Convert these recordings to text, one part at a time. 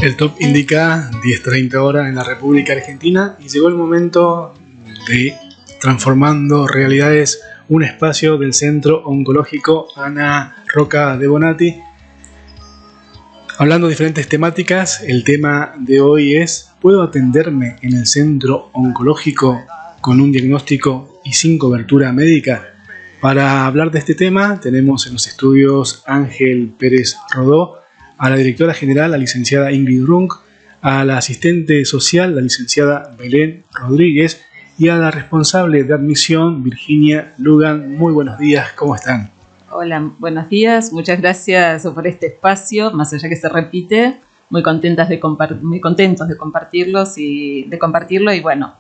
El top indica 10:30 horas en la República Argentina y llegó el momento de Transformando Realidades, un espacio del Centro Oncológico Ana Roca de Bonatti. Hablando de diferentes temáticas, el tema de hoy es: ¿puedo atenderme en el centro oncológico con un diagnóstico y sin cobertura médica? Para hablar de este tema tenemos en los estudios Ángel Pérez Rodó, a la directora general, la licenciada Ingrid Runk, a la asistente social, la licenciada Belén Rodríguez, y a la responsable de admisión, Virginia Lugan. Muy buenos días, ¿cómo están? Hola, buenos días, muchas gracias por este espacio, más allá que se repite, muy contentos de compartirlo y bueno,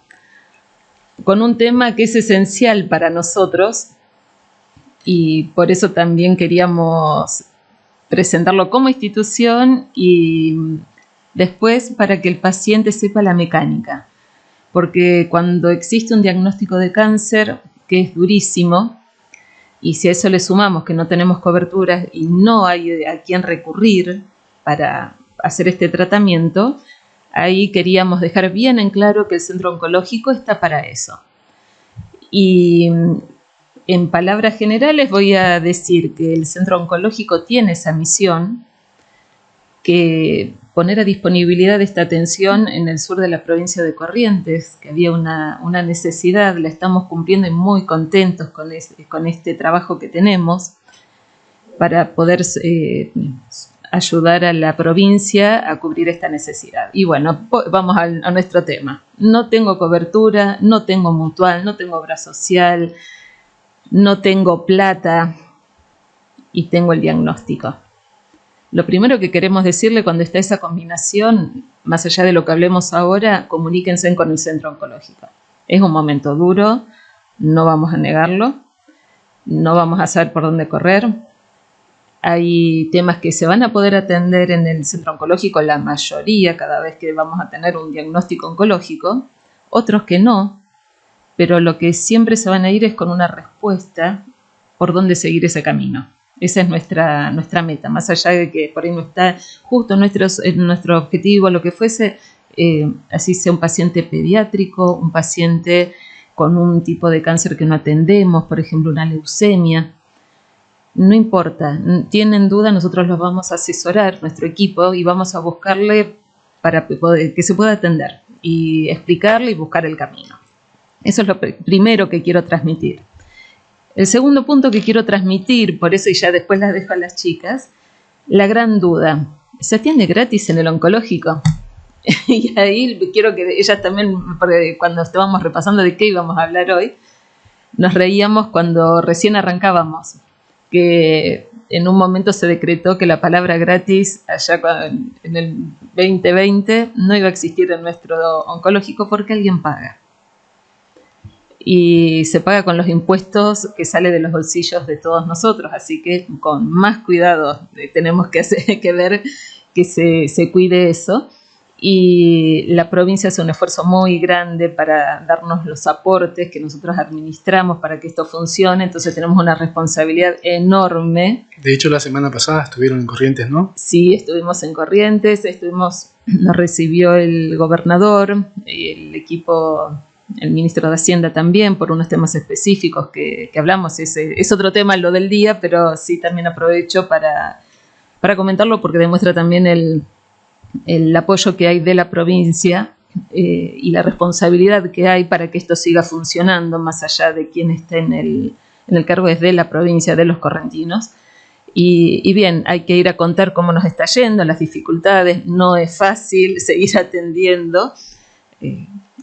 con un tema que es esencial para nosotros y por eso también queríamos presentarlo como institución y después para que el paciente sepa la mecánica. Porque cuando existe un diagnóstico de cáncer, que es durísimo, y si a eso le sumamos que no tenemos cobertura y no hay a quién recurrir para hacer este tratamiento, ahí queríamos dejar bien en claro que el centro oncológico está para eso. Y en palabras generales voy a decir que el centro oncológico tiene esa misión, que poner a disponibilidad de esta atención en el sur de la provincia de Corrientes, que había una necesidad, la estamos cumpliendo y muy contentos con este trabajo que tenemos para poder ayudar a la provincia a cubrir esta necesidad. Y bueno, vamos a nuestro tema. No tengo cobertura, no tengo mutual, no tengo obra social, no tengo plata y tengo el diagnóstico. Lo primero que queremos decirle cuando está esa combinación, más allá de lo que hablemos ahora, comuníquense con el centro oncológico. Es un momento duro, no vamos a negarlo, no vamos a saber por dónde correr. Hay temas que se van a poder atender en el centro oncológico, la mayoría, cada vez que vamos a tener un diagnóstico oncológico, otros que no, pero lo que siempre se van a ir es con una respuesta por dónde seguir ese camino. Esa es nuestra meta, más allá de que por ahí no está justo en nuestro objetivo, lo que fuese, así sea un paciente pediátrico, un paciente con un tipo de cáncer que no atendemos, por ejemplo una leucemia, no importa, tienen duda, nosotros los vamos a asesorar, nuestro equipo, y vamos a buscarle para que se pueda atender y explicarle y buscar el camino. Eso es lo primero que quiero transmitir. El segundo punto que quiero transmitir, por eso y ya después las dejo a las chicas, la gran duda: ¿se atiende gratis en el oncológico? Y ahí quiero que ellas también, porque cuando estábamos repasando de qué íbamos a hablar hoy, nos reíamos cuando recién arrancábamos, que en un momento se decretó que la palabra gratis allá en el 2020 no iba a existir en nuestro oncológico porque alguien paga. Y se paga con los impuestos que sale de los bolsillos de todos nosotros, así que con más cuidado tenemos que ver que se cuide eso. Y la provincia hace un esfuerzo muy grande para darnos los aportes que nosotros administramos para que esto funcione, entonces tenemos una responsabilidad enorme. De hecho, la semana pasada estuvieron en Corrientes, ¿no? Sí, estuvimos en Corrientes, nos recibió el gobernador, el equipo, el ministro de Hacienda también, por unos temas específicos que hablamos. Es otro tema lo del día, pero sí también aprovecho para comentarlo porque demuestra también el apoyo que hay de la provincia y la responsabilidad que hay para que esto siga funcionando, más allá de quién esté en el cargo, es de la provincia, de los correntinos. Y bien, hay que ir a contar cómo nos está yendo, las dificultades, no es fácil seguir atendiendo.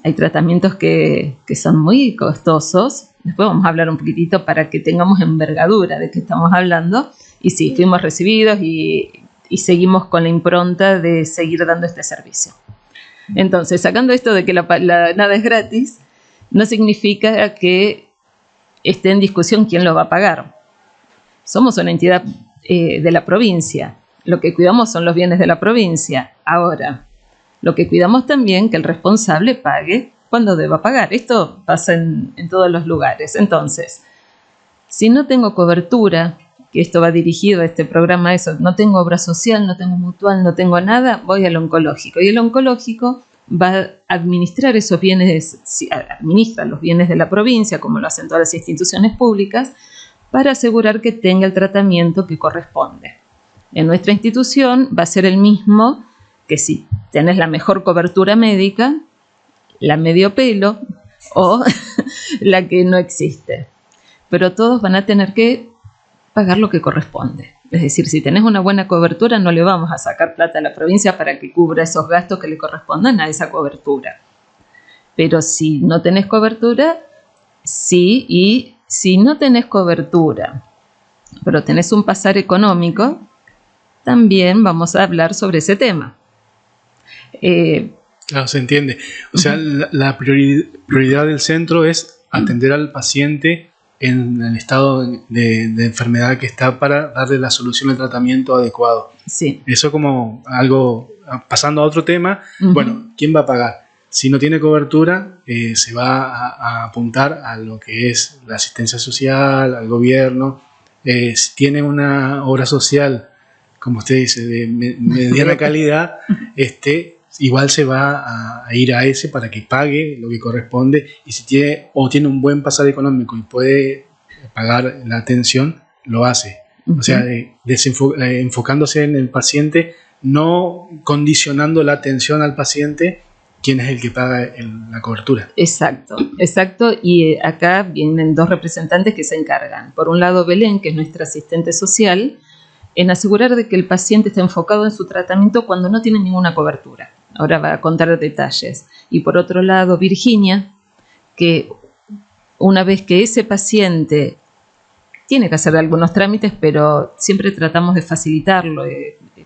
Hay tratamientos que son muy costosos. Después vamos a hablar un poquitito para que tengamos envergadura de qué estamos hablando. Y sí, fuimos recibidos y seguimos con la impronta de seguir dando este servicio. Entonces, sacando esto de que nada es gratis, no significa que esté en discusión quién lo va a pagar. Somos una entidad de la provincia. Lo que cuidamos son los bienes de la provincia. Ahora, lo que cuidamos también que el responsable pague cuando deba pagar. Esto pasa en todos los lugares. Entonces, si no tengo cobertura, que esto va dirigido a este programa, eso, no tengo obra social, no tengo mutual, no tengo nada, voy al oncológico. Y el oncológico va a administrar esos bienes, administra los bienes de la provincia, como lo hacen todas las instituciones públicas, para asegurar que tenga el tratamiento que corresponde. En nuestra institución va a ser el mismo que si tenés la mejor cobertura médica, la medio pelo o la que no existe. Pero todos van a tener que pagar lo que corresponde. Es decir, si tenés una buena cobertura, no le vamos a sacar plata a la provincia para que cubra esos gastos que le correspondan a esa cobertura. Pero si no tenés cobertura, sí, y si no tenés cobertura, pero tenés un pasar económico, también vamos a hablar sobre ese tema. Claro, se entiende. O sea, la prioridad del centro es atender al paciente en el estado de enfermedad que está para darle la solución al tratamiento adecuado. Sí. Eso como algo, pasando a otro tema, bueno, ¿quién va a pagar? Si no tiene cobertura, se va a apuntar a lo que es la asistencia social, al gobierno. Si tiene una obra social, como usted dice, de mediana calidad, igual se va a ir a ese para que pague lo que corresponde, y si tiene un buen pasar económico y puede pagar la atención, lo hace. O sea, enfocándose en el paciente, no condicionando la atención al paciente, quién es el que paga la cobertura. Exacto, y acá vienen dos representantes que se encargan. Por un lado, Belén, que es nuestra asistente social, en asegurar de que el paciente esté enfocado en su tratamiento cuando no tiene ninguna cobertura. Ahora va a contar detalles. Y por otro lado, Virginia, que una vez que ese paciente tiene que hacer algunos trámites, pero siempre tratamos de facilitarlo.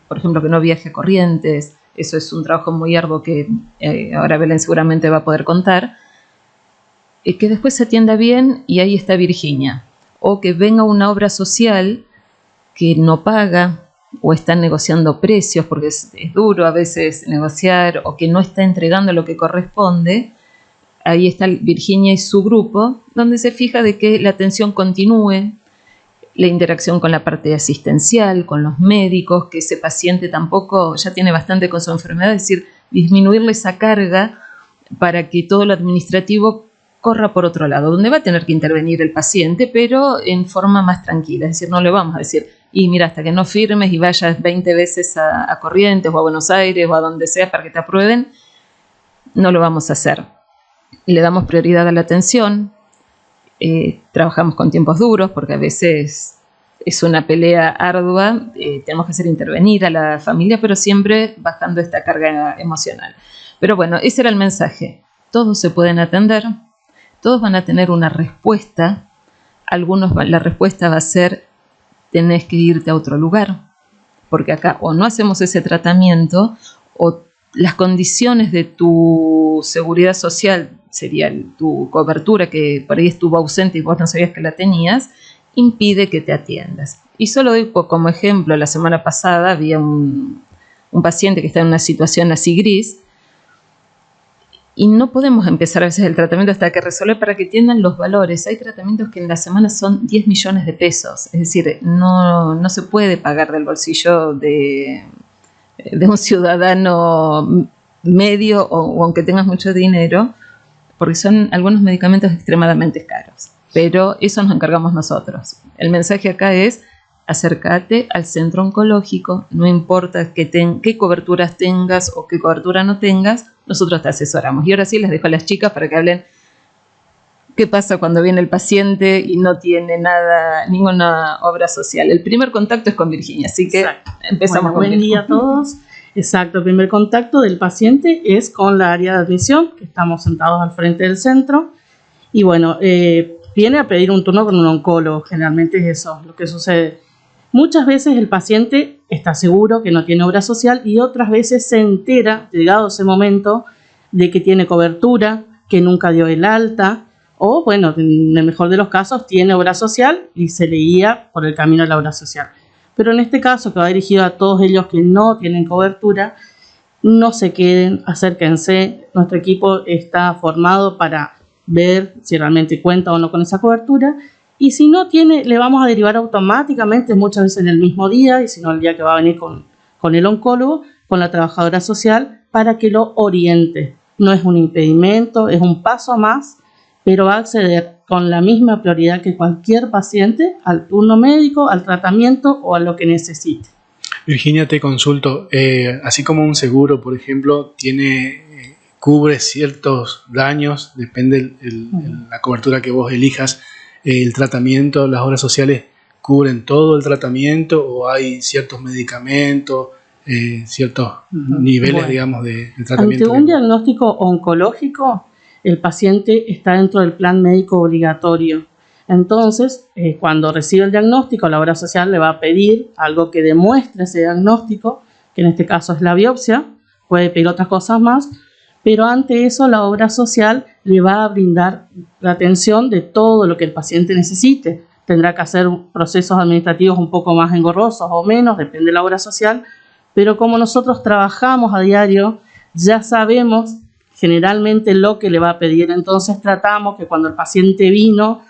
Por ejemplo, que no viaje a Corrientes. Eso es un trabajo muy arduo que ahora Belén seguramente va a poder contar. Que después se atienda bien, y ahí está Virginia. O que venga una obra social que no paga, o están negociando precios, porque es duro a veces negociar, o que no está entregando lo que corresponde. Ahí está Virginia y su grupo, donde se fija de que la atención continúe, la interacción con la parte asistencial, con los médicos, que ese paciente tampoco ya tiene bastante con su enfermedad, es decir, disminuirle esa carga para que todo lo administrativo corra por otro lado, donde va a tener que intervenir el paciente, pero en forma más tranquila. Es decir, no le vamos a decir, y mira, hasta que no firmes y vayas 20 veces a Corrientes o a Buenos Aires o a donde sea para que te aprueben, no lo vamos a hacer. Le damos prioridad a la atención, trabajamos con tiempos duros porque a veces es una pelea ardua, tenemos que hacer intervenir a la familia, pero siempre bajando esta carga emocional. Pero bueno, ese era el mensaje. Todos se pueden atender, todos van a tener una respuesta. La respuesta va a ser: tenés que irte a otro lugar, porque acá o no hacemos ese tratamiento, o las condiciones de tu seguridad social, sería tu cobertura, que por ahí estuvo ausente y vos no sabías que la tenías, impide que te atiendas. Y solo doy como ejemplo, la semana pasada había un paciente que está en una situación así gris, y no podemos empezar a veces el tratamiento hasta que resuelve, para que entiendan los valores. Hay tratamientos que en la semana son 10 millones de pesos. Es decir, no se puede pagar del bolsillo de un ciudadano medio o aunque tengas mucho dinero, porque son algunos medicamentos extremadamente caros. Pero eso nos encargamos nosotros. El mensaje acá es: acércate al centro oncológico, no importa qué coberturas tengas o qué cobertura no tengas, nosotros te asesoramos. Y ahora sí les dejo a las chicas para que hablen qué pasa cuando viene el paciente y no tiene ninguna obra social. El primer contacto es con Virginia, así que empezamos con Virginia. Buen día a todos. Exacto, el primer contacto del paciente es con la área de admisión, que estamos sentados al frente del centro. Y bueno, viene a pedir un turno con un oncólogo, generalmente es eso lo que sucede. Muchas veces el paciente está seguro que no tiene obra social, y otras veces se entera, llegado ese momento, de que tiene cobertura, que nunca dio el alta, o bueno, en el mejor de los casos tiene obra social y se le guía por el camino de la obra social. Pero en este caso, que va dirigido a todos ellos que no tienen cobertura, no se queden, acérquense. Nuestro equipo está formado para ver si realmente cuenta o no con esa cobertura, Y si no tiene, le vamos a derivar automáticamente, muchas veces en el mismo día, y si no el día que va a venir con el oncólogo, con la trabajadora social, para que lo oriente. No es un impedimento, es un paso más, pero va a acceder con la misma prioridad que cualquier paciente al turno médico, al tratamiento o a lo que necesite. Virginia, te consulto, así como un seguro, por ejemplo, cubre ciertos daños, depende la cobertura que vos elijas, el tratamiento, las obras sociales cubren todo el tratamiento o hay ciertos medicamentos, ciertos niveles, digamos, de tratamiento. Ante un diagnóstico oncológico, el paciente está dentro del plan médico obligatorio. Entonces, cuando recibe el diagnóstico, la obra social le va a pedir algo que demuestre ese diagnóstico, que en este caso es la biopsia, puede pedir otras cosas más, pero ante eso la obra social le va a brindar la atención de todo lo que el paciente necesite. Tendrá que hacer procesos administrativos un poco más engorrosos o menos, depende de la obra social, pero como nosotros trabajamos a diario, ya sabemos generalmente lo que le va a pedir. Entonces tratamos que cuando el paciente vino,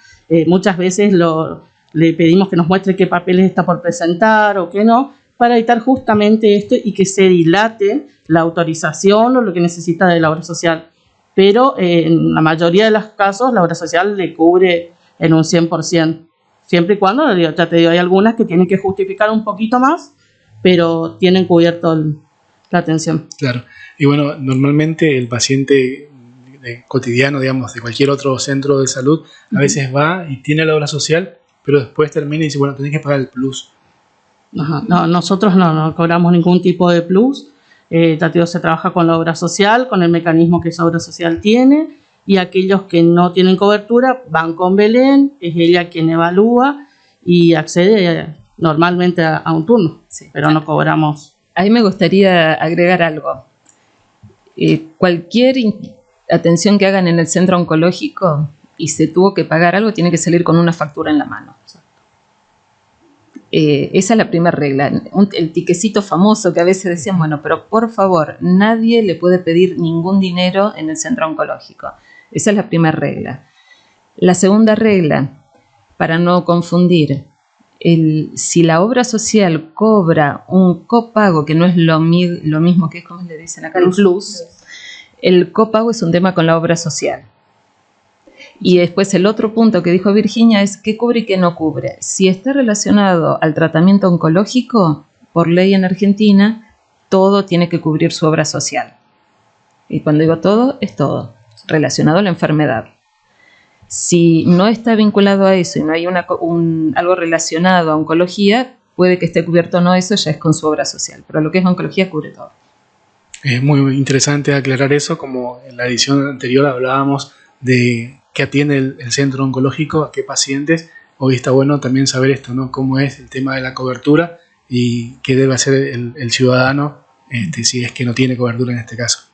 muchas veces le pedimos que nos muestre qué papeles está por presentar o qué no, para evitar justamente esto y que se dilate la autorización o lo que necesita de la obra social. Pero en la mayoría de los casos la obra social le cubre en un 100%, siempre y cuando, ya te digo, hay algunas que tienen que justificar un poquito más, pero tienen cubierto la atención. Claro, y bueno, normalmente el paciente cotidiano, digamos, de cualquier otro centro de salud, a veces va y tiene la obra social, pero después termina y dice, bueno, tenés que pagar el plus. Ajá. No, nosotros no cobramos ningún tipo de plus. Se trabaja con la obra social, con el mecanismo que esa obra social tiene, y aquellos que no tienen cobertura van con Belén, es ella quien evalúa y accede normalmente a un turno, sí, pero no cobramos. Ahí me gustaría agregar algo. Cualquier atención que hagan en el centro oncológico y se tuvo que pagar algo, tiene que salir con una factura en la mano. Esa es la primera regla. El tiquecito famoso que a veces decían, bueno, pero por favor, nadie le puede pedir ningún dinero en el centro oncológico. Esa es la primera regla. La segunda regla, para no confundir, si la obra social cobra un copago, que no es lo mismo que es, como le dicen acá, el plus, el copago es un tema con la obra social. Y después el otro punto que dijo Virginia es qué cubre y qué no cubre. Si está relacionado al tratamiento oncológico, por ley en Argentina, todo tiene que cubrir su obra social. Y cuando digo todo, es todo, relacionado a la enfermedad. Si no está vinculado a eso y no hay algo relacionado a oncología, puede que esté cubierto o no, eso ya es con su obra social. Pero lo que es oncología cubre todo. Es muy interesante aclarar eso, como en la edición anterior hablábamos de qué atiende el centro oncológico, a qué pacientes. Hoy está bueno también saber esto, ¿no? Cómo es el tema de la cobertura y qué debe hacer el ciudadano si es que no tiene cobertura en este caso.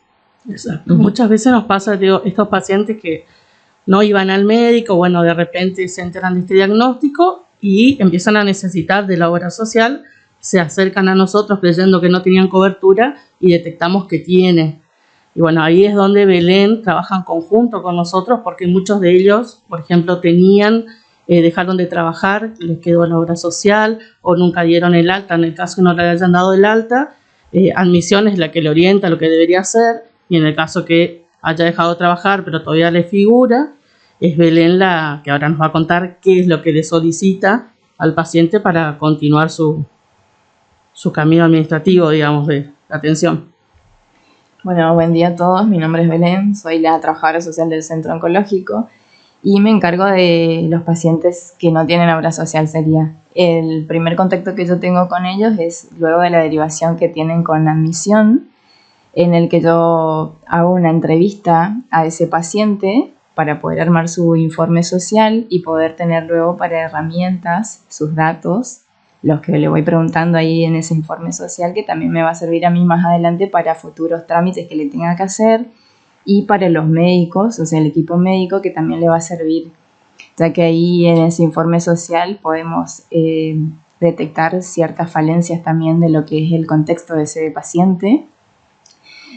Exacto. Muchas veces nos pasa, estos pacientes que no iban al médico, bueno, de repente se enteran de este diagnóstico y empiezan a necesitar de la obra social, se acercan a nosotros creyendo que no tenían cobertura y detectamos que tienen. Y bueno, ahí es donde Belén trabaja en conjunto con nosotros, porque muchos de ellos, por ejemplo, dejaron de trabajar, les quedó la obra social o nunca dieron el alta. En el caso que no le hayan dado el alta, admisión es la que le orienta lo que debería hacer, y en el caso que haya dejado de trabajar pero todavía le figura, es Belén la que ahora nos va a contar qué es lo que le solicita al paciente para continuar su camino administrativo, digamos, de atención. Bueno, buen día a todos. Mi nombre es Belén, soy la trabajadora social del centro oncológico y me encargo de los pacientes que no tienen obra social. Sería el primer contacto que yo tengo con ellos es luego de la derivación que tienen con admisión, en el que yo hago una entrevista a ese paciente para poder armar su informe social y poder tener luego para herramientas sus datos, los que le voy preguntando ahí en ese informe social, que también me va a servir a mí más adelante para futuros trámites que le tenga que hacer, y para los médicos, o sea, el equipo médico, que también le va a servir, ya que ahí en ese informe social podemos detectar ciertas falencias también de lo que es el contexto de ese paciente.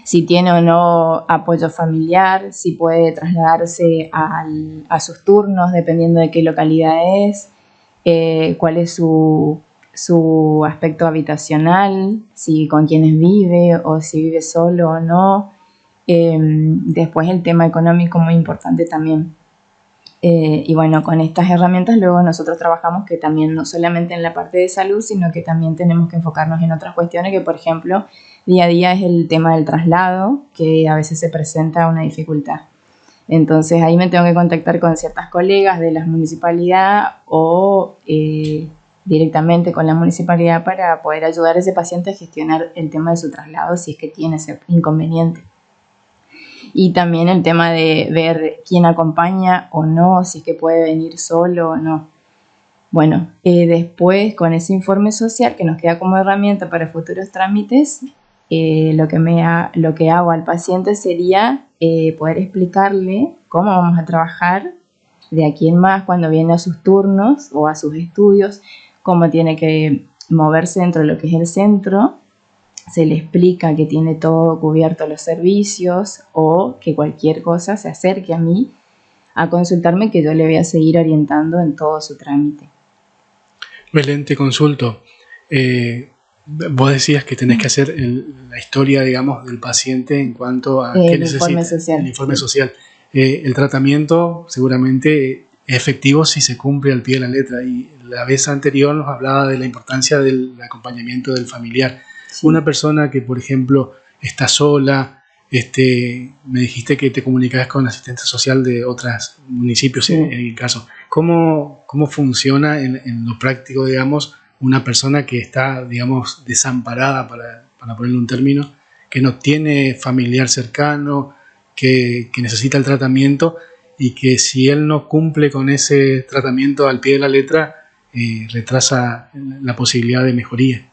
si tiene o no apoyo familiar, si puede trasladarse a sus turnos dependiendo de qué localidad es, cuál es su aspecto habitacional, si con quiénes vive o si vive solo o no. Después el tema económico muy importante también. Y bueno, con estas herramientas luego nosotros trabajamos que también no solamente en la parte de salud, sino que también tenemos que enfocarnos en otras cuestiones que, por ejemplo, día a día es el tema del traslado, que a veces se presenta una dificultad. Entonces ahí me tengo que contactar con ciertas colegas de la municipalidad o directamente con la municipalidad para poder ayudar a ese paciente a gestionar el tema de su traslado si es que tiene ese inconveniente. Y también el tema de ver quién acompaña o no, si es que puede venir solo o no. Bueno, después con ese informe social que nos queda como herramienta para futuros trámites, lo que hago al paciente sería poder explicarle cómo vamos a trabajar de aquí en más cuando viene a sus turnos o a sus estudios, cómo tiene que moverse dentro de lo que es el centro. Se le explica que tiene todo cubierto los servicios o que cualquier cosa se acerque a mí a consultarme, que yo le voy a seguir orientando en todo su trámite. Belén, te consulto. Vos decías que tenés que hacer la historia, digamos, del paciente en cuanto a qué necesita. El informe social. El tratamiento seguramente es efectivo si se cumple al pie de la letra. Y la vez anterior nos hablaba de la importancia del acompañamiento del familiar. Sí. Una persona que, por ejemplo, está sola, me dijiste que te comunicabas con la asistente social de otros municipios, sí, en el caso. ¿Cómo funciona en lo práctico, digamos, una persona que está, digamos, desamparada, para ponerle un término, que no tiene familiar cercano, que necesita el tratamiento y que si él no cumple con ese tratamiento al pie de la letra, retrasa la posibilidad de mejoría?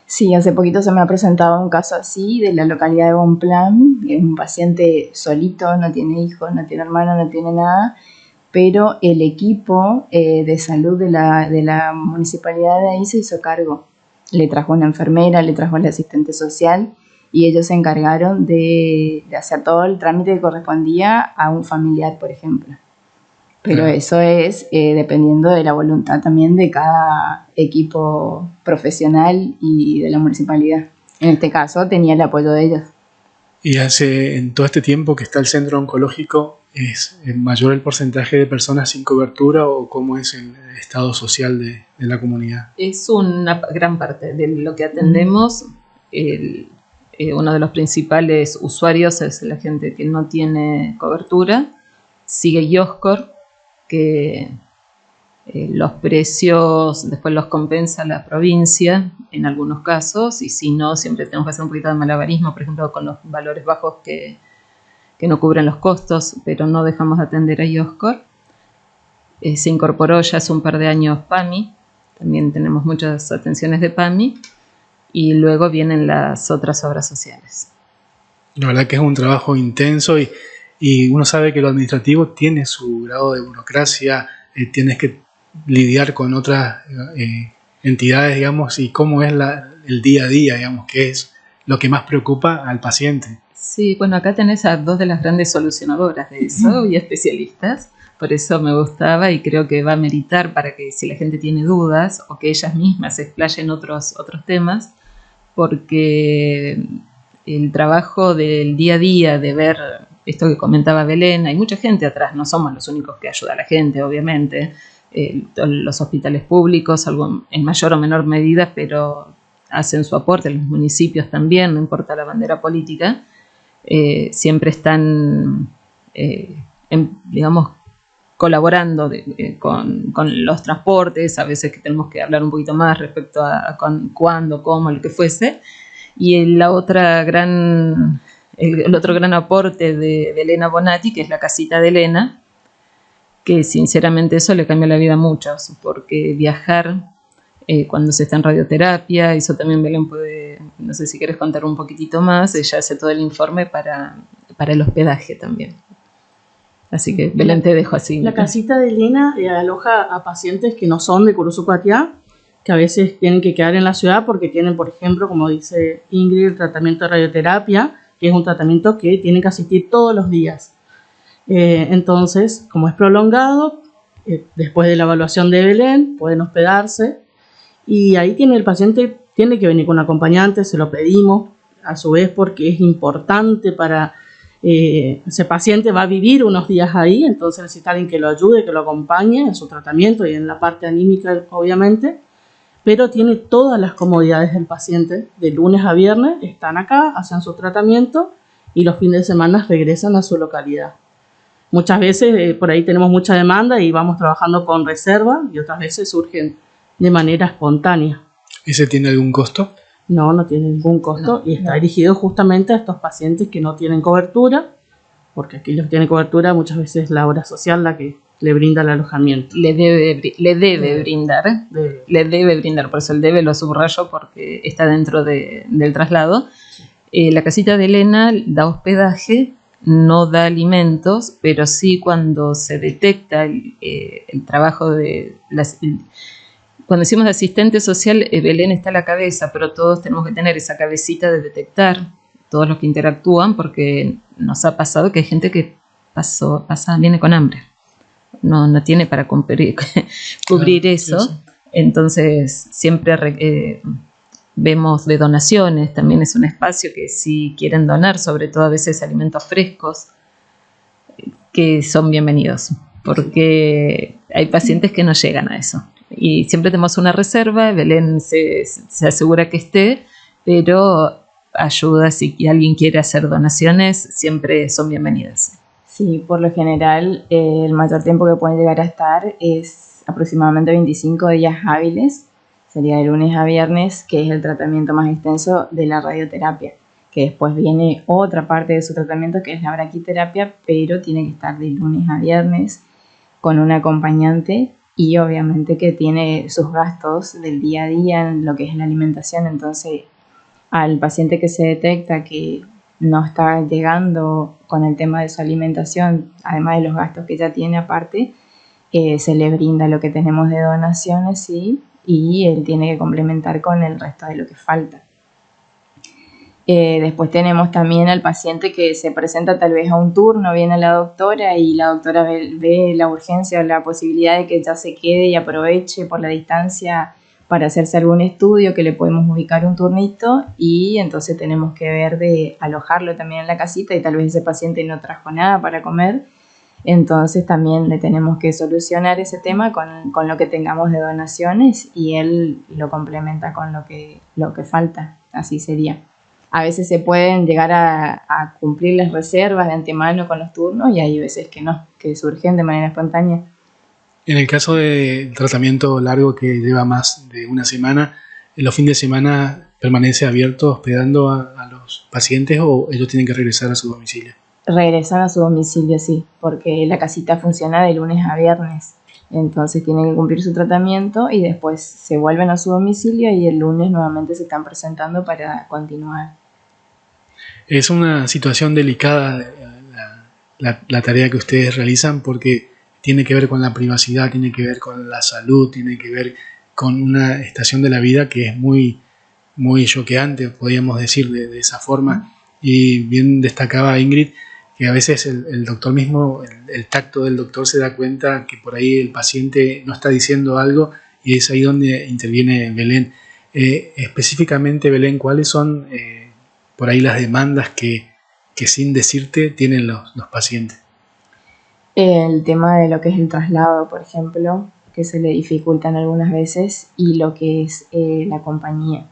Sí, hace poquito se me ha presentado un caso así de la localidad de Bonplan. Es un paciente solito, no tiene hijos, no tiene hermano, no tiene nada, pero el equipo de salud de la municipalidad de ahí se hizo cargo. Le trajo una enfermera, le trajo al asistente social y ellos se encargaron de hacer todo el trámite que correspondía a un familiar, por ejemplo. Pero eso es dependiendo de la voluntad también de cada equipo profesional y de la municipalidad. En este caso tenía el apoyo de ellos. Y en todo este tiempo que está el centro oncológico, ¿es mayor el porcentaje de personas sin cobertura o cómo es el estado social de la comunidad? Es una gran parte de lo que atendemos. Uno de los principales usuarios es la gente que no tiene cobertura. Sigue IOSCOR, que los precios después los compensa la provincia en algunos casos, y si no, siempre tenemos que hacer un poquito de malabarismo, por ejemplo, con los valores bajos que no cubren los costos, pero no dejamos de atender a IOSCOR. Se incorporó ya hace un par de años PAMI, también tenemos muchas atenciones de PAMI, y luego vienen las otras obras sociales. La verdad que es un trabajo intenso y uno sabe que lo administrativo tiene su grado de burocracia, tienes que lidiar con otras entidades, digamos, y cómo es el día a día, digamos, que es lo que más preocupa al paciente. Sí, bueno, acá tenés a dos de las grandes solucionadoras de eso y especialistas, por eso me gustaba y creo que va a meritar para que si la gente tiene dudas o que ellas mismas se explayen otros temas, porque el trabajo del día a día, de ver esto que comentaba Belén, hay mucha gente atrás, no somos los únicos que ayuda a la gente, obviamente, los hospitales públicos, algo en mayor o menor medida, pero hacen su aporte, los municipios también, no importa la bandera política, siempre están, digamos, colaborando con los transportes, a veces que tenemos que hablar un poquito más respecto a cuándo, cómo, lo que fuese, y el otro gran aporte de Elena Bonatti, que es la casita de Elena, que sinceramente eso le cambia la vida a muchos, porque viajar cuando se está en radioterapia, eso también Belén puede, no sé si quieres contar un poquitito más, ella hace todo el informe para el hospedaje también. Así que Belén, te dejo así. La casita de Elena aloja a pacientes que no son de Curuzucuatiá, que a veces tienen que quedar en la ciudad porque tienen, por ejemplo, como dice Ingrid, el tratamiento de radioterapia, que es un tratamiento que tienen que asistir todos los días. Entonces, como es prolongado, después de la evaluación de Belén, pueden hospedarse y ahí el paciente tiene que venir con un acompañante, se lo pedimos, a su vez porque es importante para ese paciente va a vivir unos días ahí, entonces necesita alguien que lo ayude, que lo acompañe en su tratamiento y en la parte anímica, obviamente, pero tiene todas las comodidades del paciente. De lunes a viernes están acá, hacen su tratamiento y los fines de semana regresan a su localidad. Muchas veces por ahí tenemos mucha demanda y vamos trabajando con reserva y otras veces surgen de manera espontánea. ¿Ese tiene algún costo? No, no tiene ningún costo y está dirigido justamente a estos pacientes que no tienen cobertura, porque aquellos que tienen cobertura muchas veces es la obra social la que le brinda el alojamiento. Le debe brindar, por eso el debe lo subrayo porque está dentro del traslado. La casita de Elena da hospedaje, no da alimentos, pero sí cuando se detecta el trabajo de cuando decimos asistente social, Belén está a la cabeza, pero todos tenemos que tener esa cabecita de detectar, todos los que interactúan, porque nos ha pasado que hay gente que viene con hambre, no tiene para cubrir eso, sí. Entonces siempre vemos de donaciones, también es un espacio que si quieren donar, sobre todo a veces alimentos frescos, que son bienvenidos, porque hay pacientes que no llegan a eso. Y siempre tenemos una reserva, Belén se asegura que esté, pero ayuda si alguien quiere hacer donaciones, siempre son bienvenidas. Sí, por lo general el mayor tiempo que pueden llegar a estar es aproximadamente 25 días hábiles, sería de lunes a viernes, que es el tratamiento más extenso de la radioterapia, que después viene otra parte de su tratamiento que es la braquiterapia, pero tiene que estar de lunes a viernes con un acompañante. Y obviamente que tiene sus gastos del día a día en lo que es la alimentación, entonces al paciente que se detecta que no está llegando con el tema de su alimentación, además de los gastos que ya tiene aparte, se le brinda lo que tenemos de donaciones, ¿sí? Y él tiene que complementar con el resto de lo que falta. Después tenemos también al paciente que se presenta tal vez a un turno, viene la doctora y la doctora ve la urgencia o la posibilidad de que ya se quede y aproveche por la distancia para hacerse algún estudio, que le podemos ubicar un turnito y entonces tenemos que ver de alojarlo también en la casita y tal vez ese paciente no trajo nada para comer, entonces también le tenemos que solucionar ese tema con lo que tengamos de donaciones y él lo complementa con lo que falta, así sería. A veces se pueden llegar a cumplir las reservas de antemano con los turnos y hay veces que no, que surgen de manera espontánea. En el caso del tratamiento largo que lleva más de una semana, ¿en los fines de semana permanece abierto hospedando a los pacientes o ellos tienen que regresar a su domicilio? Regresan a su domicilio, sí, porque la casita funciona de lunes a viernes. Entonces tienen que cumplir su tratamiento y después se vuelven a su domicilio y el lunes nuevamente se están presentando para continuar. Es una situación delicada la tarea que ustedes realizan porque tiene que ver con la privacidad, tiene que ver con la salud, tiene que ver con una estación de la vida que es muy, muy choqueante, podríamos decir de esa forma. Y bien destacaba Ingrid que a veces el doctor mismo, el tacto del doctor se da cuenta que por ahí el paciente no está diciendo algo y es ahí donde interviene Belén. Específicamente, Belén, ¿cuáles son por ahí las demandas que sin decirte tienen los pacientes? El tema de lo que es el traslado, por ejemplo, que se le dificultan algunas veces, y lo que es la compañía.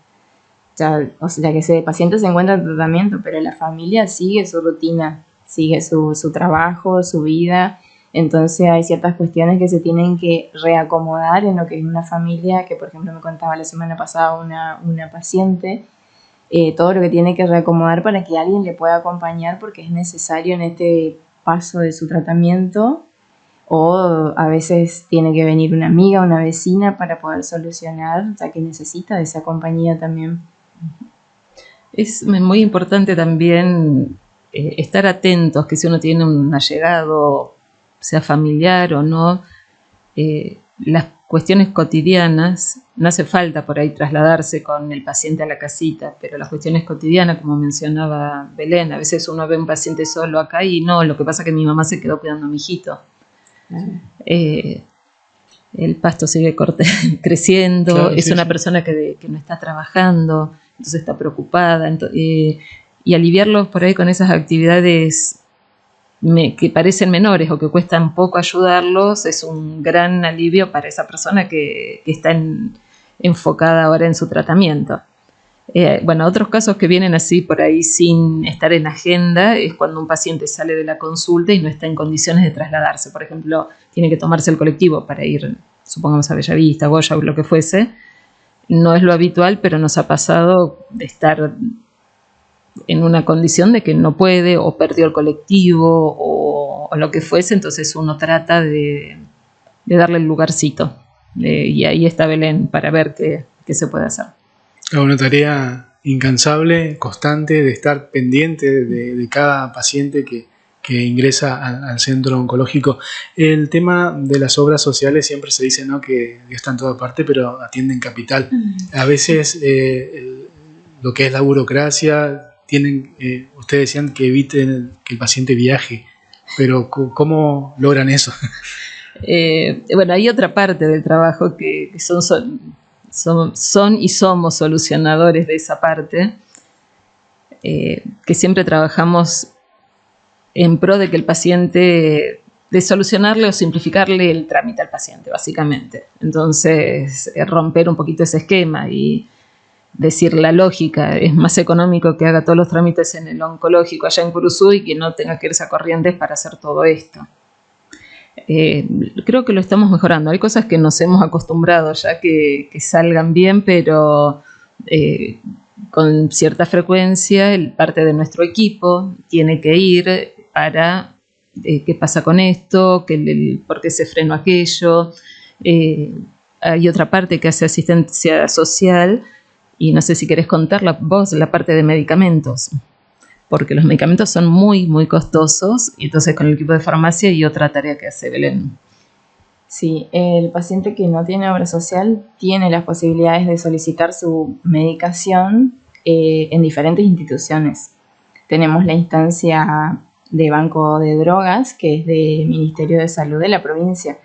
O sea, que ese paciente se encuentra en tratamiento, pero la familia sigue su rutina, sigue su trabajo, su vida. Entonces hay ciertas cuestiones que se tienen que reacomodar en lo que es una familia, que por ejemplo me contaba la semana pasada una paciente, todo lo que tiene que reacomodar para que alguien le pueda acompañar porque es necesario en este paso de su tratamiento, o a veces tiene que venir una amiga, una vecina para poder solucionar, ya que necesita de esa compañía también. Es muy importante también estar atentos, que si uno tiene un allegado, sea familiar o no, las cuestiones cotidianas, no hace falta por ahí trasladarse con el paciente a la casita, pero las cuestiones cotidianas, como mencionaba Belén, a veces uno ve un paciente solo acá y no, lo que pasa es que mi mamá se quedó cuidando a mi hijito. El pasto sigue creciendo, claro, es una persona que no está trabajando, entonces está preocupada, y aliviarlos por ahí con esas actividades que parecen menores o que cuestan poco ayudarlos es un gran alivio para esa persona que está enfocada ahora en su tratamiento. Bueno, otros casos que vienen así por ahí sin estar en agenda es cuando un paciente sale de la consulta y no está en condiciones de trasladarse. Por ejemplo, tiene que tomarse el colectivo para ir, supongamos, a Bellavista, Goya o lo que fuese. No es lo habitual, pero nos ha pasado de estar en una condición de que no puede o perdió el colectivo o lo que fuese, entonces uno trata de darle el lugarcito. Y ahí está Belén para ver qué se puede hacer. Una tarea incansable, constante, de estar pendiente de cada paciente que ingresa al centro oncológico. El tema de las obras sociales siempre se dice, ¿no?, que Dios está en toda parte, pero atienden capital. A veces lo que es la burocracia, ustedes decían que eviten que el paciente viaje, pero ¿cómo logran eso? Bueno, hay otra parte del trabajo que son y somos solucionadores de esa parte, que siempre trabajamos en pro de que el paciente, de solucionarle o simplificarle el trámite al paciente, básicamente. Entonces, romper un poquito ese esquema y decir la lógica, es más económico que haga todos los trámites en el oncológico allá en Curuzú y que no tenga que irse a Corrientes para hacer todo esto. Creo que lo estamos mejorando. Hay cosas que nos hemos acostumbrado ya que salgan bien, pero con cierta frecuencia parte de nuestro equipo tiene que ir para qué pasa con esto, por qué se frenó aquello. Hay otra parte que hace asistencia social y no sé si querés contarla vos, la parte de medicamentos, porque los medicamentos son muy, muy costosos, y entonces con el equipo de farmacia hay otra tarea que hace Belén. Sí, el paciente que no tiene obra social tiene las posibilidades de solicitar su medicación en diferentes instituciones. Tenemos la instancia de Banco de Drogas, que es del Ministerio de Salud de la provincia.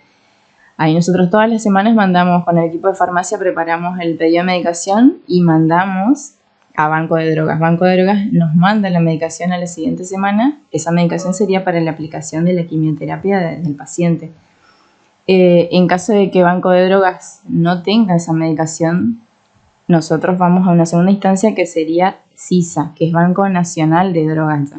Ahí nosotros todas las semanas mandamos, con el equipo de farmacia, preparamos el pedido de medicación y mandamos a Banco de Drogas. Banco de Drogas nos manda la medicación a la siguiente semana. Esa medicación sería para la aplicación de la quimioterapia del paciente. En caso de que Banco de Drogas no tenga esa medicación, nosotros vamos a una segunda instancia que sería CISA, que es Banco Nacional de Drogas,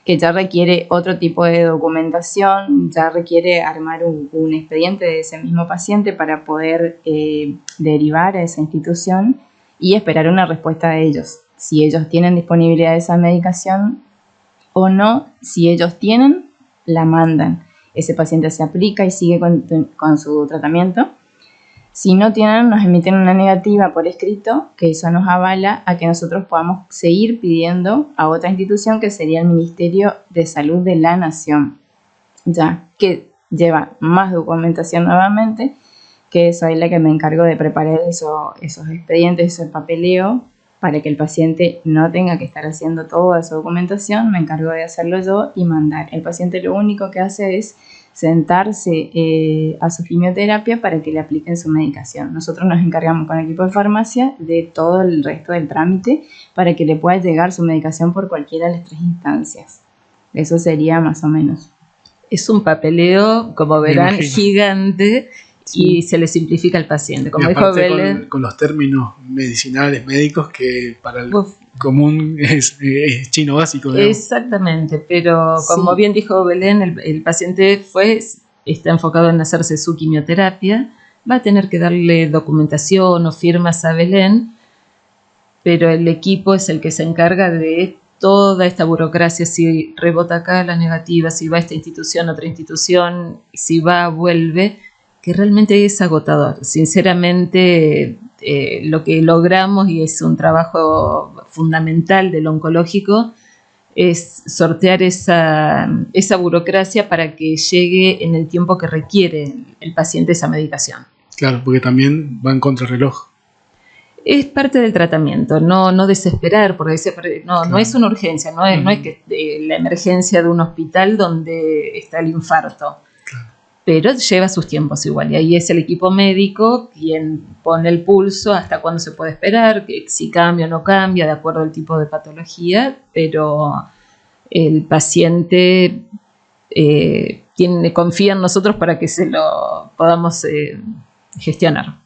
que ya requiere otro tipo de documentación, ya requiere armar un expediente de ese mismo paciente para poder derivar a esa institución y esperar una respuesta de ellos, si ellos tienen disponibilidad de esa medicación o no. Si ellos tienen, la mandan. Ese paciente se aplica y sigue con su tratamiento. Si no tienen, nos emiten una negativa por escrito, que eso nos avala a que nosotros podamos seguir pidiendo a otra institución, que sería el Ministerio de Salud de la Nación, ya que lleva más documentación nuevamente, que soy la que me encargo de preparar esos expedientes, ese papeleo, para que el paciente no tenga que estar haciendo toda esa documentación. Me encargo de hacerlo yo y mandar. El paciente lo único que hace es sentarse a su quimioterapia para que le apliquen su medicación. Nosotros nos encargamos con el equipo de farmacia de todo el resto del trámite para que le pueda llegar su medicación por cualquiera de las 3 instancias. Eso sería más o menos. Es un papeleo, como verán, gigante. Sí. Y se le simplifica al paciente, como dijo Belén. Con los términos medicinales, médicos, que para el común es chino básico, digamos. Exactamente, pero como bien dijo Belén, el paciente está enfocado en hacerse su quimioterapia, va a tener que darle documentación o firmas a Belén, pero el equipo es el que se encarga de toda esta burocracia, si rebota acá la negativa, si va a esta institución, otra institución, si va, vuelve, que realmente es agotador. Sinceramente, lo que logramos, y es un trabajo fundamental del oncológico, es sortear esa burocracia para que llegue en el tiempo que requiere el paciente esa medicación. Claro, porque también van contra reloj. Es parte del tratamiento, no desesperar, porque no es una urgencia, no es que la emergencia de un hospital donde está el infarto. Claro. Pero lleva sus tiempos igual, y ahí es el equipo médico quien pone el pulso hasta cuándo se puede esperar, si cambia o no cambia, de acuerdo al tipo de patología, pero el paciente confía en nosotros para que se lo podamos gestionar.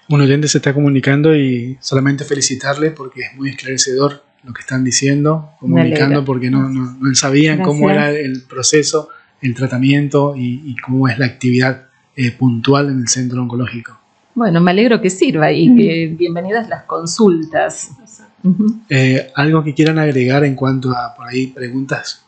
Un oyente se está comunicando y solamente felicitarle porque es muy esclarecedor lo que están diciendo, comunicando, porque no sabían cómo era el proceso, el tratamiento y cómo es la actividad puntual en el centro oncológico. Bueno, me alegro que sirva y que bienvenidas las consultas. ¿Algo que quieran agregar en cuanto a por ahí preguntas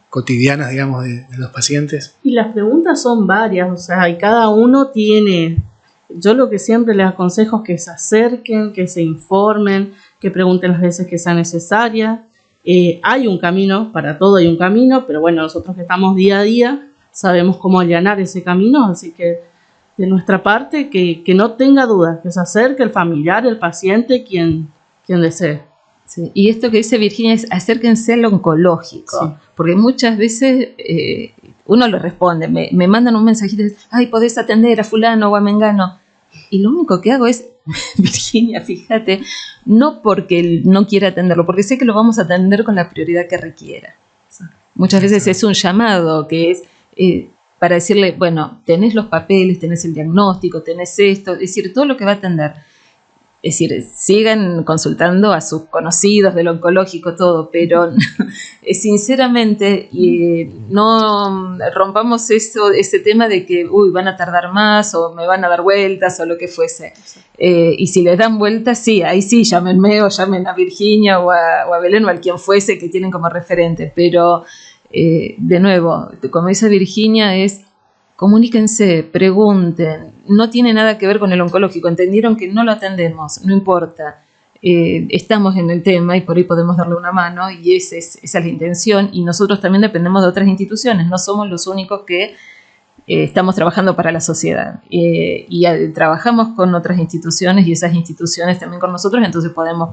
cotidianas, digamos, de los pacientes? Y las preguntas son varias, o sea, y cada uno tiene... Yo lo que siempre les aconsejo es que se acerquen, que se informen, que pregunten las veces que sea necesaria. Hay un camino, para todo hay un camino, pero bueno, nosotros que estamos día a día sabemos cómo allanar ese camino, así que de nuestra parte que no tenga dudas, que se acerque el familiar, el paciente, quien desee. Sí. Y esto que dice Virginia es acérquense al oncológico, sí. Porque muchas veces uno le responde, me mandan un mensajito, ay, podés atender a fulano o a mengano, y lo único que hago es, Virginia, fíjate, no porque él no quiera atenderlo, porque sé que lo vamos a atender con la prioridad que requiera. Muchas veces es un llamado que es para decirle, bueno, tenés los papeles, tenés el diagnóstico, tenés esto, es decir, todo lo que va a atender. Es decir, sigan consultando a sus conocidos del oncológico, todo, pero sinceramente no rompamos ese tema de que van a tardar más o me van a dar vueltas o lo que fuese. Y si les dan vueltas, sí, ahí sí, llámenme o llamen a Virginia o a Belén o a quien fuese que tienen como referente. Pero, de nuevo, como dice Virginia, comuníquense, pregunten, no tiene nada que ver con el oncológico, entendieron que no lo atendemos, no importa, estamos en el tema y por ahí podemos darle una mano y esa es la intención, y nosotros también dependemos de otras instituciones, no somos los únicos que estamos trabajando para la sociedad, y trabajamos con otras instituciones y esas instituciones también con nosotros, entonces podemos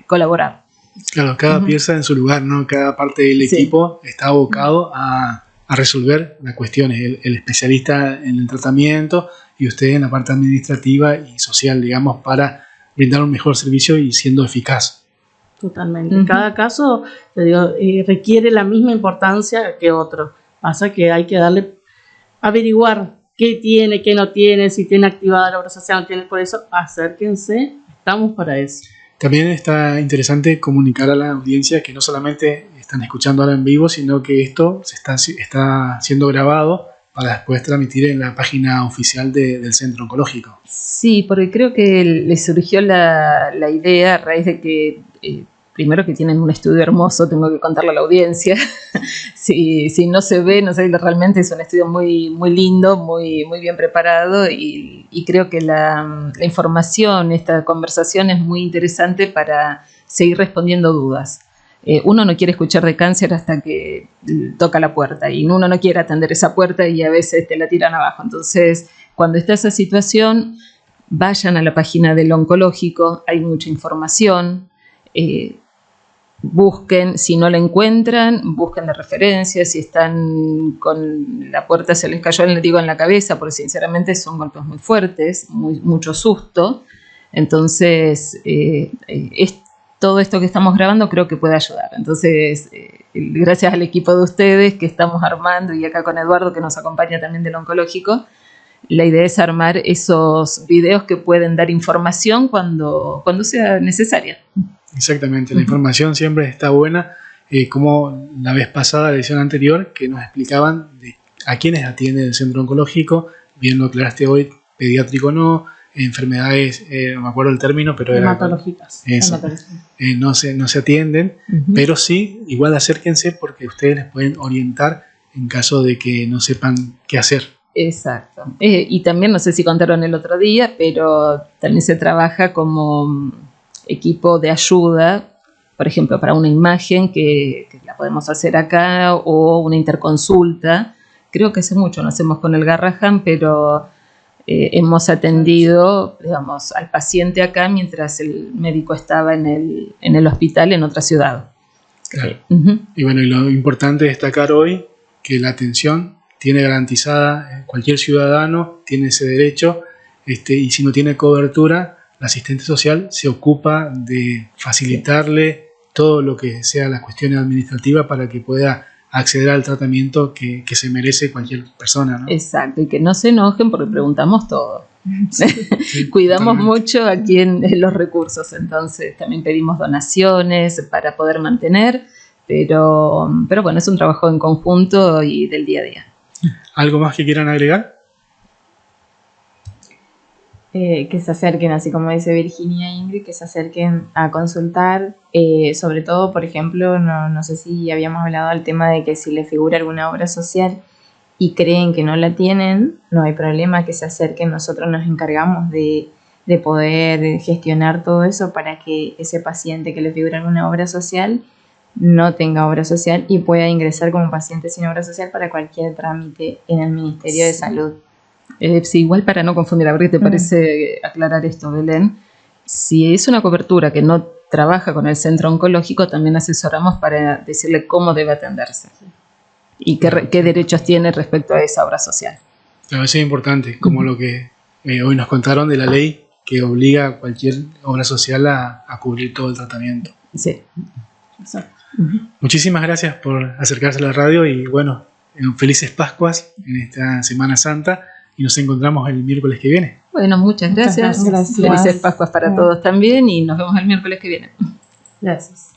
colaborar. Claro, cada pieza en su lugar, ¿no? Cada parte del equipo está abocado a resolver las cuestiones, el especialista en el tratamiento y usted en la parte administrativa y social, digamos, para brindar un mejor servicio y siendo eficaz. Totalmente. Cada caso, te digo, requiere la misma importancia que otro. Pasa que hay que averiguar qué tiene, qué no tiene, si tiene activada la obra social, no tiene, por eso acérquense, estamos para eso. También está interesante comunicar a la audiencia que no solamente están escuchando ahora en vivo, sino que esto está siendo grabado para después transmitir en la página oficial del Centro Oncológico. Sí, porque creo que le surgió la idea a raíz de que, primero que tienen un estudio hermoso, tengo que contarle a la audiencia, si no se ve, no sé, realmente es un estudio muy, muy lindo, muy, muy bien preparado y creo que la información, esta conversación es muy interesante para seguir respondiendo dudas. Uno no quiere escuchar de cáncer hasta que toca la puerta y uno no quiere atender esa puerta y a veces te la tiran abajo. Entonces, cuando está esa situación, vayan a la página del oncológico, hay mucha información, busquen, si no la encuentran, busquen de referencia, si están con la puerta se les cayó en la cabeza, porque sinceramente son golpes muy fuertes, mucho susto. Entonces, todo esto que estamos grabando creo que puede ayudar. Entonces, gracias al equipo de ustedes que estamos armando y acá con Eduardo que nos acompaña también del oncológico, la idea es armar esos videos que pueden dar información cuando sea necesaria. Exactamente, la información siempre está buena, como la vez pasada, la edición anterior, que nos explicaban a quiénes atiende el centro oncológico, bien lo aclaraste hoy, pediátrico no, enfermedades, no me acuerdo el término, pero hematológicas. Eso, no se atienden, pero sí, igual acérquense porque ustedes les pueden orientar en caso de que no sepan qué hacer. Exacto. Y también, no sé si contaron el otro día, pero también se trabaja como equipo de ayuda, por ejemplo, para una imagen que la podemos hacer acá o una interconsulta. Creo que hace mucho no hacemos con el Garrahan, pero hemos atendido, digamos, al paciente acá mientras el médico estaba en el hospital en otra ciudad. Claro. Y bueno, y lo importante es destacar hoy que la atención tiene garantizada, cualquier ciudadano tiene ese derecho, y si no tiene cobertura, el asistente social se ocupa de facilitarle todo lo que sea las cuestiones administrativas para que pueda acceder al tratamiento que se merece cualquier persona, ¿no? Exacto, y que no se enojen porque preguntamos todo. Sí, Cuidamos totalmente. mucho aquí en los recursos, entonces también pedimos donaciones para poder mantener, pero bueno, es un trabajo en conjunto y del día a día. ¿Algo más que quieran agregar? Que se acerquen, así como dice Virginia e Ingrid, que se acerquen a consultar, sobre todo, por ejemplo, no sé si habíamos hablado del tema de que si les figura alguna obra social y creen que no la tienen, no hay problema, que se acerquen, nosotros nos encargamos de poder gestionar todo eso para que ese paciente que le figura alguna obra social no tenga obra social y pueda ingresar como paciente sin obra social para cualquier trámite en el Ministerio de Salud. Sí, igual para no confundir, a ver qué te parece aclarar esto, Belén. Si es una cobertura que no trabaja con el centro oncológico, también asesoramos para decirle cómo debe atenderse y qué derechos tiene respecto a esa obra social. Claro, eso es importante, como lo que hoy nos contaron de la ley que obliga a cualquier obra social a cubrir todo el tratamiento. Sí. Muchísimas gracias por acercarse a la radio y bueno, felices Pascuas en esta Semana Santa y nos encontramos el miércoles que viene. Bueno, muchas gracias. Gracias. Felices Pascuas para todos también y nos vemos el miércoles que viene. Gracias.